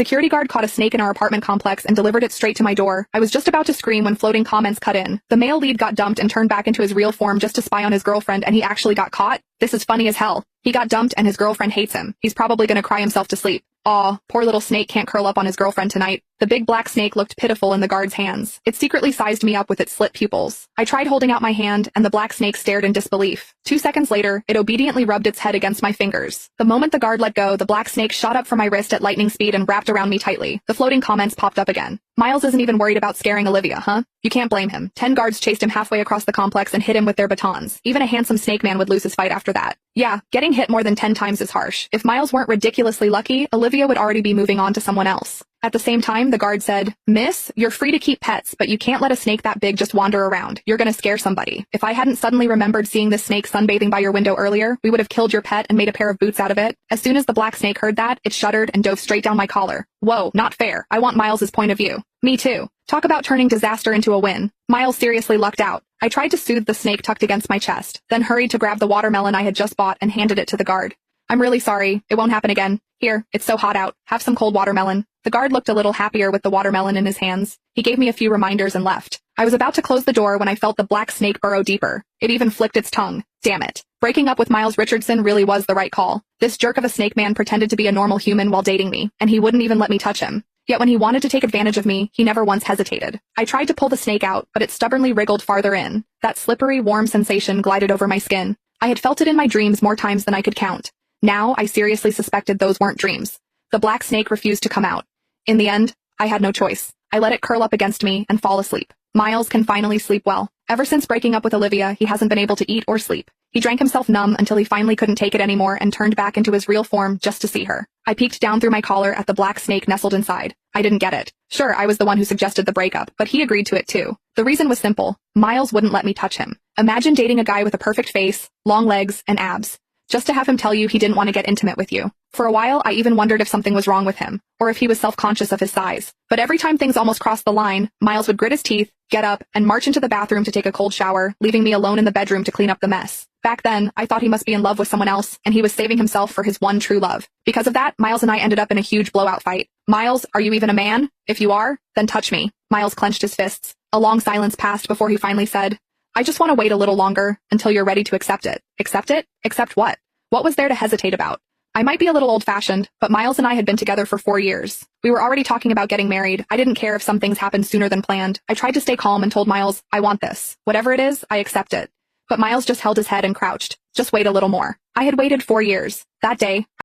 security guard caught a snake in our apartment complex and delivered it straight to my door. I was just about to scream when floating comments cut in. The male lead got dumped and turned back into his real form just to spy on his girlfriend, and he actually got caught? This is funny as hell. He got dumped and his girlfriend hates him. He's probably gonna cry himself to sleep. Aw, poor little snake can't curl up on his girlfriend tonight. The big black snake looked pitiful in the guard's hands. It secretly sized me up with its slit pupils. I tried holding out my hand, and the black snake stared in disbelief. 2 seconds later, it obediently rubbed its head against my fingers. The moment the guard let go, the black snake shot up from my wrist at lightning speed and wrapped around me tightly. The floating comments popped up again. Miles isn't even worried about scaring Olivia, huh? You can't blame him. 10 guards chased him halfway across the complex and hit him with their batons. Even a handsome snake man would lose his fight after that. Yeah, getting hit more than 10 times is harsh. If Miles weren't ridiculously lucky, Olivia would already be moving on to someone else. At the same time, the guard said, "Miss, you're free to keep pets, but you can't let a snake that big just wander around. You're gonna scare somebody. If I hadn't suddenly remembered seeing this snake sunbathing by your window earlier, we would have killed your pet and made a pair of boots out of it." As soon as the black snake heard that, it shuddered and dove straight down my collar. Whoa, not fair. I want Miles's point of view. Me too. Talk about turning disaster into a win. Miles seriously lucked out. I tried to soothe the snake tucked against my chest, then hurried to grab the watermelon I had just bought and handed it to the guard. "I'm really sorry. It won't happen again. Here, it's so hot out. Have some cold watermelon." The guard looked a little happier with the watermelon in his hands. He gave me a few reminders and left. I was about to close the door when I felt the black snake burrow deeper. It even flicked its tongue. Damn it. Breaking up with Miles Richardson really was the right call. This jerk of a snake man pretended to be a normal human while dating me, and he wouldn't even let me touch him. Yet when he wanted to take advantage of me, he never once hesitated. I tried to pull the snake out, but it stubbornly wriggled farther in. That slippery, warm sensation glided over my skin. I had felt it in my dreams more times than I could count. Now, I seriously suspected those weren't dreams. The black snake refused to come out. In the end, I had no choice. I let it curl up against me and fall asleep. Miles can finally sleep well. Ever since breaking up with Olivia, he hasn't been able to eat or sleep. He drank himself numb until he finally couldn't take it anymore and turned back into his real form just to see her. I peeked down through my collar at the black snake nestled inside. I didn't get it. Sure, I was the one who suggested the breakup, but he agreed to it too. The reason was simple. Miles wouldn't let me touch him. Imagine dating a guy with a perfect face, long legs, and abs, just to have him tell you he didn't want to get intimate with you. For a while, I even wondered if something was wrong with him, or if he was self-conscious of his size. But every time things almost crossed the line, Miles would grit his teeth, get up, and march into the bathroom to take a cold shower, leaving me alone in the bedroom to clean up the mess. Back then, I thought he must be in love with someone else, and he was saving himself for his one true love. Because of that, Miles and I ended up in a huge blowout fight. "Miles, are you even a man? If you are, then touch me." Miles clenched his fists. A long silence passed before he finally said, "I just want to wait a little longer, until you're ready to accept it." Accept it? Accept what? What was there to hesitate about? I might be a little old-fashioned, but Miles and I had been together for 4 years. We were already talking about getting married. I didn't care if some things happened sooner than planned. I tried to stay calm and told Miles, "I want this. Whatever it is, I accept it." But Miles just held his head and crouched. "Just wait a little more." I had waited 4 years. That day,